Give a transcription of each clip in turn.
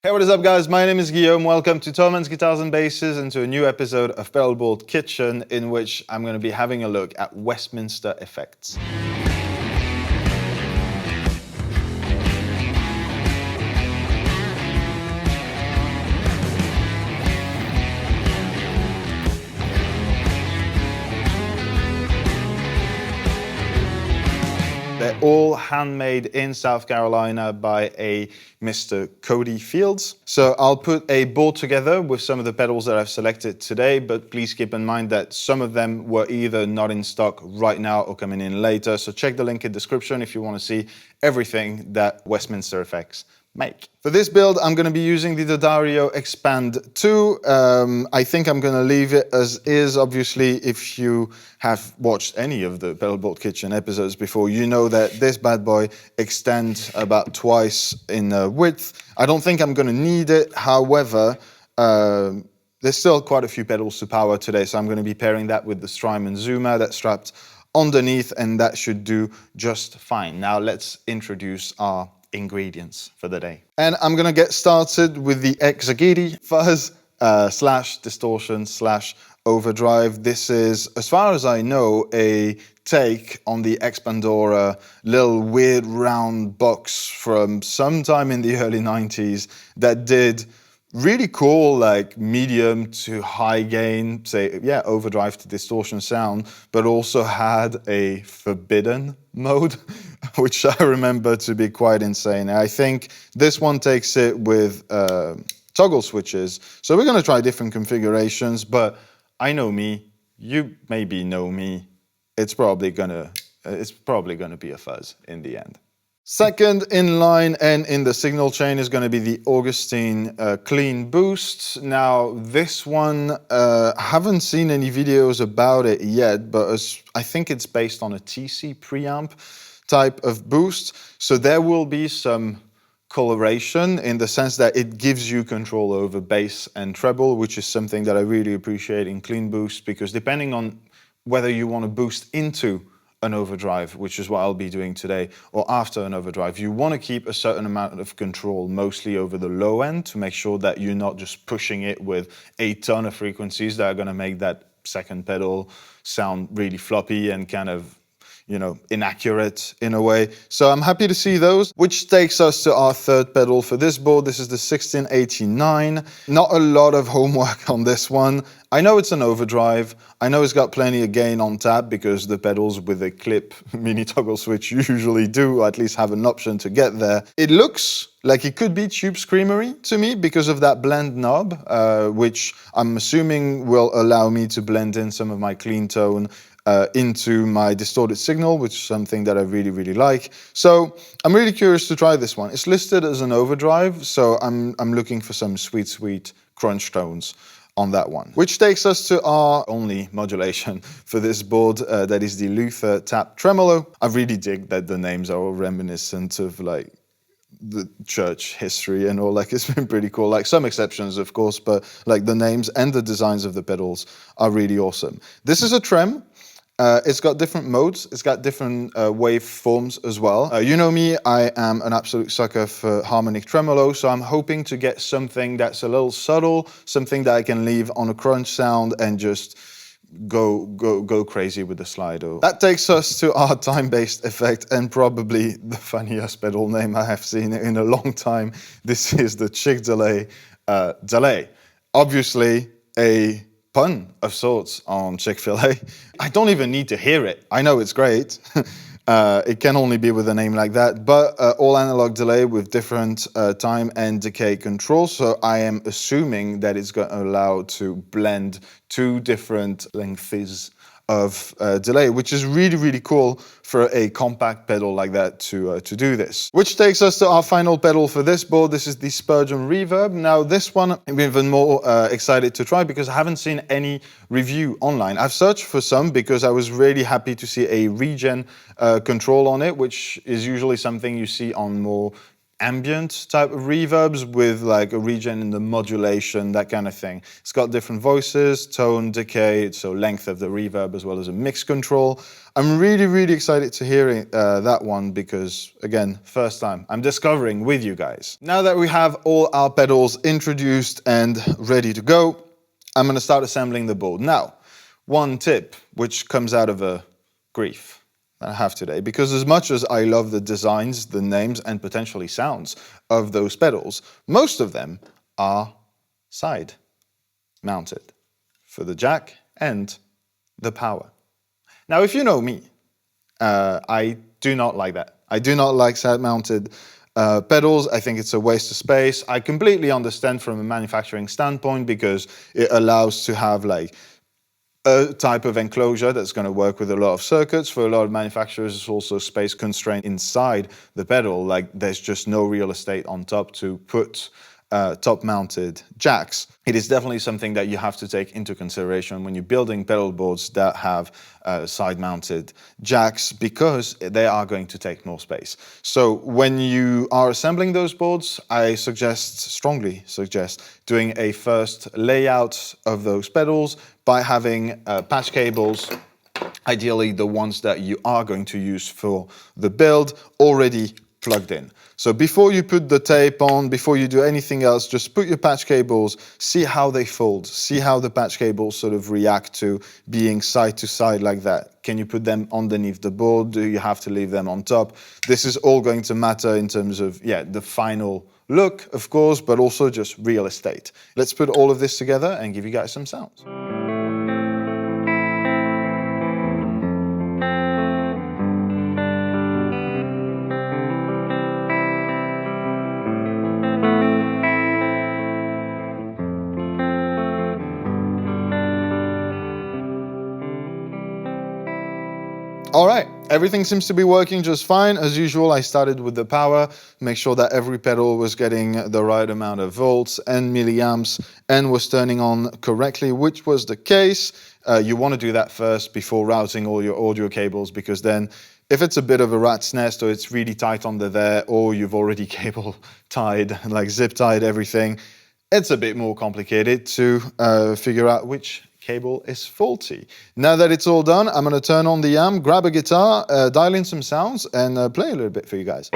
Hey, what is up, guys? My name is Guillaume. Welcome to Thommann's Guitars and Basses and to a new episode of Pedalboard Kitchen, in which I'm going to be having a look at Westminster Effects. They're all handmade in South Carolina by a Mr. Cody Fields. So I'll put a board together with some of the pedals that I've selected today, but please keep in mind that some of them were either not in stock right now or coming in later. So check the link in the description if you want to see everything that Westminster Effects make. For this build, I'm going to be using the D'Addario Expand 2. I think I'm going to leave it as is. Obviously, if you have watched any of the Pedalboard Kitchen episodes before, you know that this bad boy extends about twice in width. I don't think I'm going to need it. However, there's still quite a few pedals to power today, so I'm going to be pairing that with the Strymon Zoomer that's strapped underneath, and that should do just fine. Now let's introduce our ingredients for the day. And I'm gonna get started with the Exegete fuzz slash distortion slash overdrive. This is, as far as I know, a take on the Expandora little weird round box from sometime in the early 90s that did really cool, like medium to high gain, say, yeah, overdrive to distortion sound, but also had a forbidden mode, which I remember to be quite insane. I think this one takes it with toggle switches. So we're gonna try different configurations, but I know me, you maybe know me. It's probably gonna be a fuzz in the end. Second in line and in the signal chain is going to be the Augustine Clean Boost. Now this one, haven't seen any videos about it yet, but I think it's based on a TC preamp type of boost. So there will be some coloration in the sense that it gives you control over bass and treble, which is something that I really appreciate in Clean Boost, because depending on whether you want to boost into an overdrive, which is what I'll be doing today, or after an overdrive, you want to keep a certain amount of control, mostly over the low end, to make sure that you're not just pushing it with a ton of frequencies that are going to make that second pedal sound really floppy and kind of, you know, inaccurate in a way. So I'm happy to see those, which takes us to our third pedal for this board. This is the 1689. Not a lot of homework on this one. I know it's an overdrive. I know it's got plenty of gain on tap because the pedals with a clip mini toggle switch usually do, or at least have an option to get there. It looks like it could be tube screamery to me because of that blend knob, which I'm assuming will allow me to blend in some of my clean tone into my distorted signal, which is something that I really, really like. So I'm really curious to try this one. It's listed as an overdrive, so I'm looking for some sweet crunch tones on that one. Which takes us to our only modulation for this board, that is the Luther Tap Tremolo. I really dig that the names are all reminiscent of like the church history and all. Like, it's been pretty cool. Like, some exceptions, of course, but like the names and the designs of the pedals are really awesome. This is a trem. It's got different modes, it's got different wave forms as well. You know me, I am an absolute sucker for harmonic tremolo, so I'm hoping to get something that's a little subtle, something that I can leave on a crunch sound and just go crazy with the slido. That takes us to our time-based effect, and probably the funniest pedal name I have seen in a long time. This is the Chick-delay delay. Obviously a pun of sorts on Chick-fil-A. I don't even need to hear it. I know it's great. It can only be with a name like that, but all analog delay with different time and decay control. So I am assuming that it's going to allow to blend two different lengths of delay, which is really, really cool for a compact pedal like that to do this. Which takes us to our final pedal for this board. This is the Spurgeon Reverb. Now this one I'm even more excited to try because I haven't seen any review online. I've searched for some because I was really happy to see a regen control on it, which is usually something you see on more ambient type of reverbs with like a regen in the modulation, that kind of thing. It's got different voices, tone, decay, so length of the reverb, as well as a mix control. I'm really, really excited to hear that one because, again, first time I'm discovering with you guys. Now that we have all our pedals introduced and ready to go, I'm going to start assembling the board. Now, one tip which comes out of a grief I have today, because as much as I love the designs, the names, and potentially sounds of those pedals, most of them are side mounted for the jack and the power. Now, if you know me, I do not like that. I do not like side mounted pedals. I think it's a waste of space. I completely understand from a manufacturing standpoint because it allows to have like a type of enclosure that's going to work with a lot of circuits. For a lot of manufacturers, it's also space constraint inside the pedal. Like there's just no real estate on top to put top-mounted jacks. It is definitely something that you have to take into consideration when you're building pedal boards that have side-mounted jacks, because they are going to take more space. So when you are assembling those boards, I strongly suggest doing a first layout of those pedals by having patch cables, ideally the ones that you are going to use for the build, already plugged in. So before you put the tape on, before you do anything else, just put your patch cables, see how they fold, see how the patch cables sort of react to being side to side like that. Can you put them underneath the board? Do you have to leave them on top? This is all going to matter in terms of, the final look, of course, but also just real estate. Let's put all of this together and give you guys some sounds. All right, everything seems to be working just fine. As usual, I started with the power, make sure that every pedal was getting the right amount of volts and milliamps and was turning on correctly, which was the case. You want to do that first before routing all your audio cables, because then if it's a bit of a rat's nest or it's really tight under there, or you've already cable tied, like zip tied everything, it's a bit more complicated to figure out which cable is faulty. Now that it's all done, I'm going to turn on the amp, grab a guitar, dial in some sounds, and play a little bit for you guys.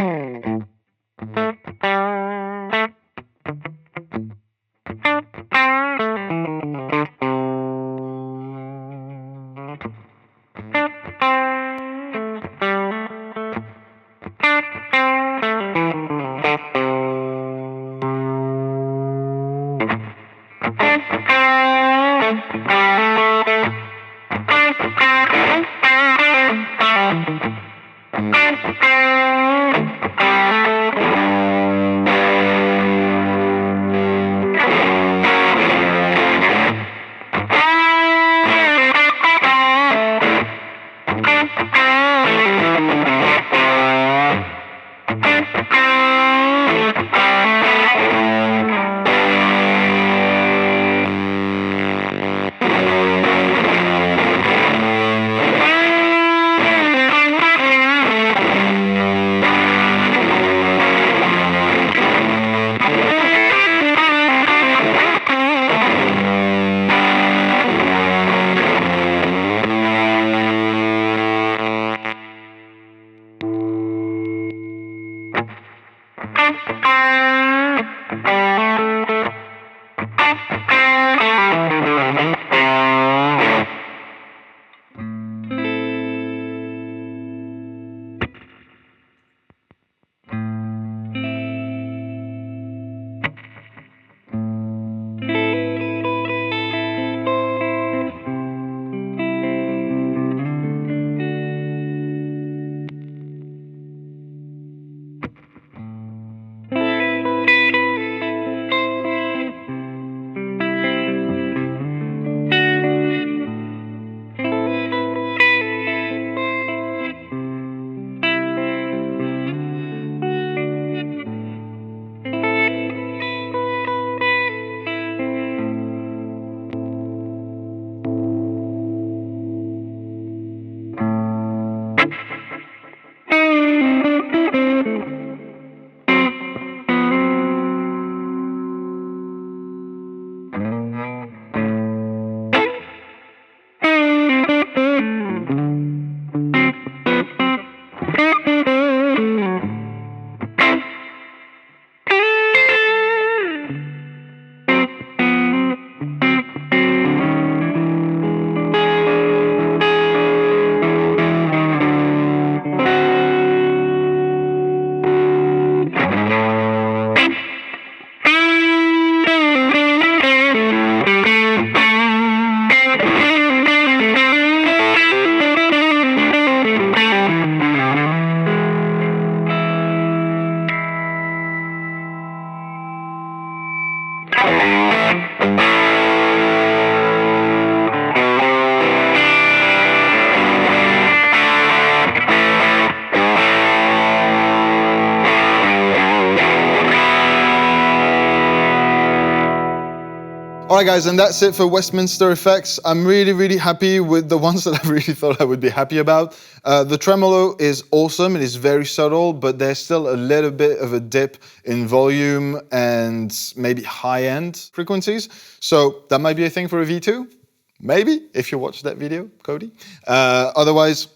Alright guys, and that's it for Westminster Effects. I'm really happy with the ones that I really thought I would be happy about. The tremolo is awesome, it is very subtle, but there's still a little bit of a dip in volume and maybe high-end frequencies. So that might be a thing for a V2. Maybe, if you watch that video, Cody. Otherwise,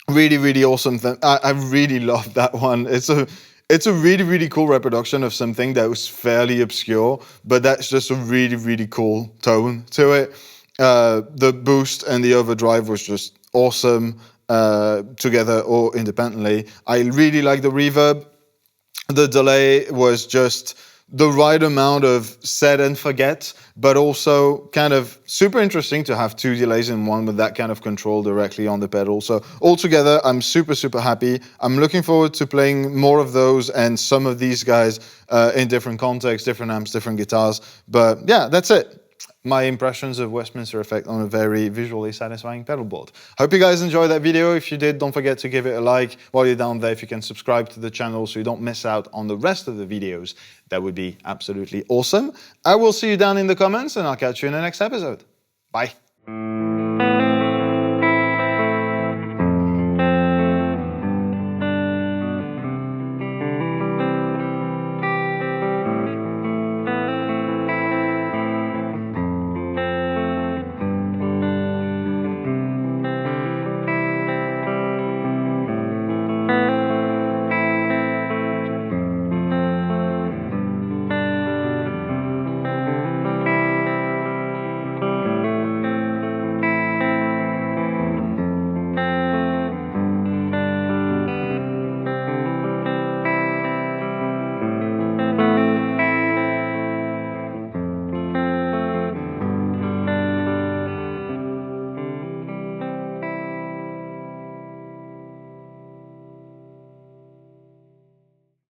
really awesome. I really love that one. It's a really cool reproduction of something that was fairly obscure, but that's just a really cool tone to it. The boost and the overdrive was just awesome together or independently. I really like the reverb. The delay was just the right amount of set and forget, but also kind of super interesting to have two delays in one with that kind of control directly on the pedal. So altogether, I'm super happy. I'm looking forward to playing more of those and some of these guys in different contexts, different amps, different guitars. But yeah, that's it. My impressions of Westminster Effect on a very visually satisfying pedal board. Hope you guys enjoyed that video. If you did, don't forget to give it a like. While you're down there, if you can subscribe to the channel so you don't miss out on the rest of the videos, that would be absolutely awesome. I will see you down in the comments and I'll catch you in the next episode. Bye.